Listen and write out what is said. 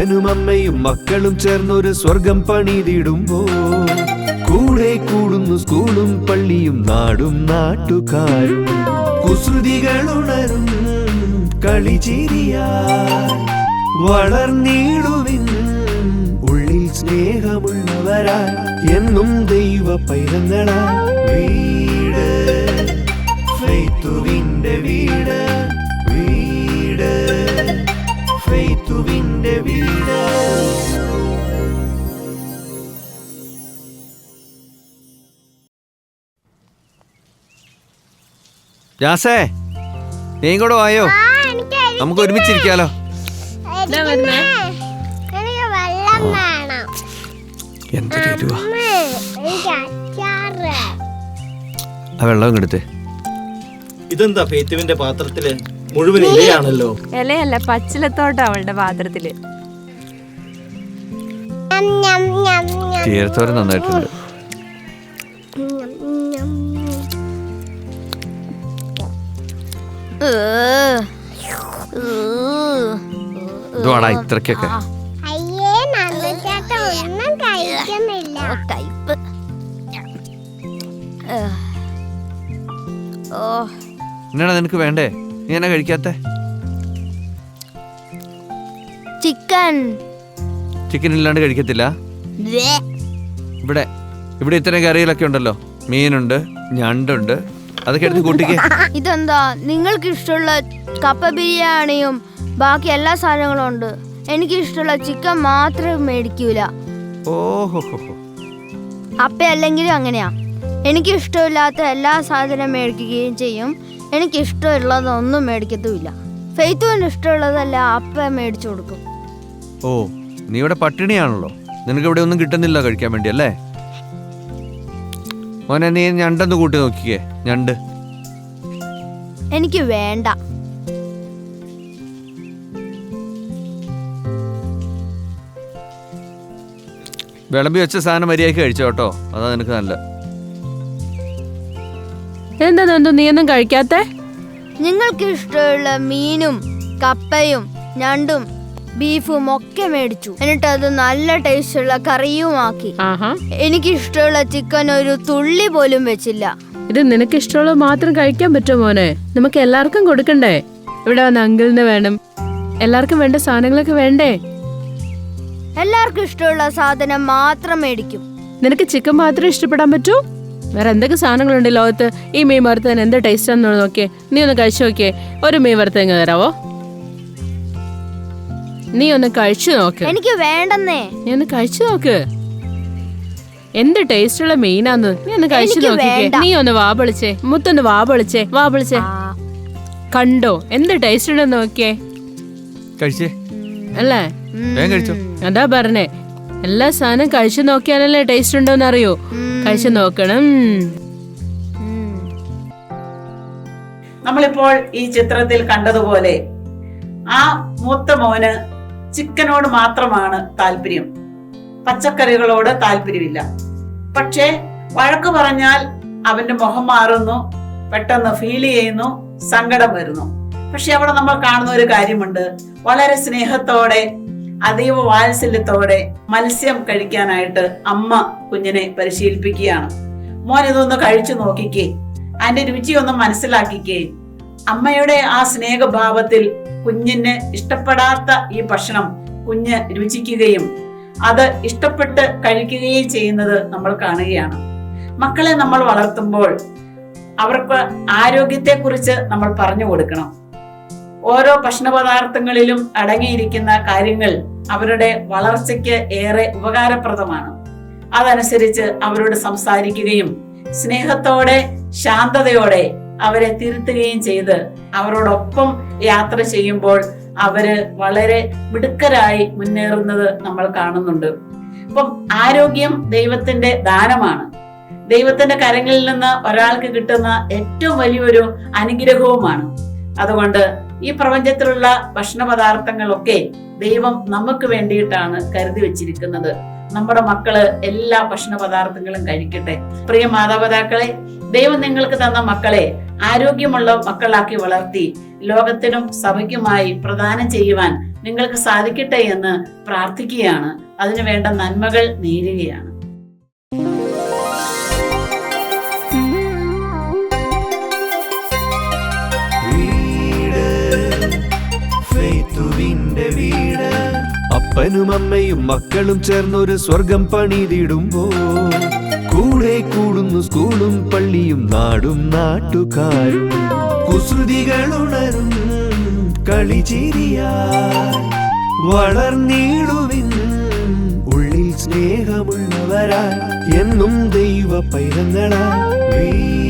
അപ്പനും അമ്മയും മക്കളും ചേർന്നൊരു സ്വർഗം പണിതിടുമ്പോ കൂടെ കൂടുന്നു സ്കൂളും പള്ളിയും നാടും നാട്ടുകാരും. കുസൃതികളുണരും കളിചിരിയായി വളർന്നിടുവിൻ ഉള്ളിൽ സ്നേഹമുള്ളവരായി എന്നും ദൈവ പൈതങ്ങളായി. വീട് ഫെയ്ത്തുവിന്റെ വീട്, വീട് ഫെയ്ത്തുവിന്റെ വീട്. ജാസേ, നീ കൂടെ വായോ, നമുക്ക് ഒരുമിച്ചിരിക്കാലോ. ആ വെള്ളം എടുത്തേ. ഇതെന്താ ഫെയ്ത്തുവിന്റെ പാത്രത്തില് മുഴുവൻ ഇലയാണല്ലോ? ഇലയല്ല, പച്ചിലത്തോട്ട അവളുടെ പാത്രത്തില്. ചീരത്തോരൻ നന്നായിട്ടുണ്ട്. ഇതുവാടാ ഇത്രക്കൊക്കെ. എന്നാടാ നിനക്ക് വേണ്ടേ? നീ എന്നാ കഴിക്കാത്ത? ചിക്കൻ. ചിക്കൻ ഇല്ലാണ്ട് കഴിക്കത്തില്ല? ഇവിടെ ഇവിടെ ഇത്രയും കറികളൊക്കെ ഉണ്ടല്ലോ. മീനുണ്ട്, ഞണ്ടുണ്ട്, അതൊക്കെ എടുത്ത് കൂട്ടിക്കേ. ഇതെന്താ, നിങ്ങൾക്ക് ഇഷ്ടമുള്ള കപ്പ ബിരിയാണിയും ബാക്കി എല്ലാ സാധനങ്ങളും ഉണ്ട്. എനിക്ക് ഇഷ്ടമുള്ള ചിക്കൻ മാത്രം മേടിക്കൂല. ഓഹോ, അപ്പ അല്ലെങ്കിലും അങ്ങനെയാ. എനിക്ക് ഇഷ്ടമില്ലാത്ത എല്ലാ സാധനവും മേടിക്കുകയും ചെയ്യും. എനിക്ക് ഇഷ്ടമുള്ളതൊന്നും മേടിക്കത്തുമില്ല. ഫെയ്ത്തുവിന് ഇഷ്ടമുള്ളതല്ല അപ്പ മേടിച്ചു കൊടുക്കും. ഓ, നീ ഇവിടെ പട്ടിണിയാണല്ലോ. നിനക്ക് ഇവിടെ ഒന്നും കിട്ടുന്നില്ല കഴിക്കാൻ വേണ്ടി അല്ലേ? മോനെ, നീ ഞണ്ടൊന്ന് കൂട്ടി നോക്കിക്കേ. ഞണ്ട് എനിക്ക് വേണ്ട. വിളമ്പി വെച്ച സാധനം മര്യാദയ്ക്ക് കഴിച്ചോ കേട്ടോ, അതാ നിനക്ക് നല്ല. എന്താ നീ ഒന്നും കഴിക്കാത്ത? നിങ്ങൾക്ക് ഇഷ്ടമുള്ള മീനും കപ്പയും ഞണ്ടും ബീഫും ഒക്കെ മേടിച്ചു. എന്നിട്ട് അത് നല്ല ടേസ്റ്റുള്ള കറിയുമാക്കി. എനിക്ക് ഇഷ്ടമുള്ള ചിക്കൻ ഒരു തുള്ളി പോലും വെച്ചില്ല. ഇത് നിനക്ക് ഇഷ്ടമുള്ളത് മാത്രം കഴിക്കാൻ പറ്റുമോ മോനെ? നമുക്ക് എല്ലാവർക്കും കൊടുക്കണ്ടേ? ഇവിടെ വന്ന് അങ്കിളിന് വേണം, എല്ലാവർക്കും വേണ്ട സാധനങ്ങളൊക്കെ വേണ്ടേ? എല്ലാവർക്കും ഇഷ്ടമുള്ള സാധനം മാത്രം മേടിക്കും. നിനക്ക് ചിക്കൻ മാത്രമേ ഇഷ്ടപ്പെടാൻ പറ്റൂ? വേറെ എന്തൊക്കെ സാധനങ്ങളുണ്ട് ലോകത്ത്? ഈ മീൻ വറുത്തതിന് എന്ത് ടേസ്റ്റ് ആണെന്ന് നോക്കിയേ. നീ ഒന്ന് കഴിച്ചു നോക്കിയേ. ഒരു മീൻ വറുത്തങ്ങ് തരാവോ? നീ ഒന്ന് കഴിച്ചു നോക്ക്. എനിക്ക് വേണ്ടെന്നേ. നീ ഒന്ന് കഴിച്ചു നോക്ക്, എന്ത് ടേസ്റ്റുള്ള മീനാന്ന്. നീ ഒന്ന് കഴിച്ചു നോക്കിക്കേ. നീ ഒന്ന് വാബളിച്ചേ, മുത്തൊന്ന് വാബളിച്ചേ, വാബളിച്ചേ. കണ്ടോ എന്ത് ടേസ്റ്റ് ഉണ്ടെന്ന് നോക്കിയേ. കഴിച്ചേ അല്ലേ? അതാ പറഞ്ഞേ, എല്ലാ സാധനം കഴിച്ചു നോക്കിയാലല്ലേ ടേസ്റ്റ് ഉണ്ടോന്ന് അറിയോ. കഴിച്ചു നോക്കണം. നമ്മളിപ്പോൾ ഈ ചിത്രത്തിൽ കണ്ടതുപോലെ ആ മൂത്ത മോന് ചിക്കനോട് മാത്രമാണ് താല്പര്യം, പച്ചക്കറികളോട് താല്പര്യമില്ല. പക്ഷേ വഴക്ക് പറഞ്ഞാൽ അവന്റെ മുഖം മാറുന്നു, പെട്ടെന്ന് ഫീൽ ചെയ്യുന്നു, സങ്കടം വരുന്നു. പക്ഷെ അവിടെ നമ്മൾ കാണുന്ന ഒരു കാര്യമുണ്ട്. വളരെ സ്നേഹത്തോടെ അതീവ വാത്സല്യത്തോടെ മത്സ്യം കഴിക്കാനായിട്ട് അമ്മ കുഞ്ഞിനെ പരിശീലിപ്പിക്കുകയാണ്. മോൻ ഇതൊന്ന് കഴിച്ചു നോക്കിക്കേ, അതിന്റെ രുചി ഒന്ന് മനസ്സിലാക്കിക്കേ. അമ്മയുടെ ആ സ്നേഹഭാവത്തിൽ കുഞ്ഞിന് ഇഷ്ടപ്പെടാത്ത ഈ ഭക്ഷണം കുഞ്ഞ് രുചിക്കുകയും അത് ഇഷ്ടപ്പെട്ട് കഴിക്കുകയും ചെയ്യുന്നത് നമ്മൾ കാണുകയാണ്. മക്കളെ നമ്മൾ വളർത്തുമ്പോൾ അവർക്ക് ആരോഗ്യത്തെക്കുറിച്ച് നമ്മൾ പറഞ്ഞു കൊടുക്കണം. ഓരോ ഭക്ഷണ പദാർത്ഥങ്ങളിലും അടങ്ങിയിരിക്കുന്ന കാര്യങ്ങൾ അവരുടെ വളർച്ചയ്ക്ക് ഏറെ ഉപകാരപ്രദമാണ്. അതനുസരിച്ച് അവരോട് സംസാരിക്കുകയും സ്നേഹത്തോടെ ശാന്തതയോടെ അവരെ തിരുത്തുകയും ചെയ്ത് അവരോടൊപ്പം യാത്ര ചെയ്യുമ്പോൾ അവര് വളരെ മിടുക്കരായി മുന്നേറുന്നത് നമ്മൾ കാണുന്നുണ്ട്. അപ്പം ആരോഗ്യം ദൈവത്തിന്റെ ദാനമാണ്. ദൈവത്തിന്റെ കരങ്ങളിൽ നിന്ന് ഒരാൾക്ക് കിട്ടുന്ന ഏറ്റവും വലിയൊരു അനുഗ്രഹവുമാണ്. അതുകൊണ്ട് ഈ പ്രപഞ്ചത്തിലുള്ള ഭക്ഷണ പദാർത്ഥങ്ങളൊക്കെ ദൈവം നമുക്ക് വേണ്ടിയിട്ടാണ് കരുതി വെച്ചിരിക്കുന്നത്. നമ്മുടെ മക്കള് എല്ലാ ഭക്ഷണ പദാർത്ഥങ്ങളും കഴിക്കട്ടെ. പ്രിയ മാതാപിതാക്കളെ, ദൈവം നിങ്ങൾക്ക് തന്ന മക്കളെ ആരോഗ്യമുള്ള മക്കളാക്കി വളർത്തി ലോകത്തിനും സഭയ്ക്കുമായി പ്രദാനം ചെയ്യുവാൻ നിങ്ങൾക്ക് സാധിക്കട്ടെ എന്ന് പ്രാർത്ഥിക്കുകയാണ്. അതിനു വേണ്ട നന്മകൾ നേരുകയാണ്. അപ്പനും അമ്മയും മക്കളും ചേർന്നൊരു സ്വർഗം പണിതിടുമ്പോൾ കൂടെ കൂടുന്നു സ്കൂളും പള്ളിയും നാടും നാട്ടുകാരും. കുസൃതികളുണരും കളിചിരിയായി വളർന്നിടുവിൻ ഉള്ളിൽ സ്നേഹമുള്ളവരായി എന്നും ദൈവ പൈതങ്ങളായി.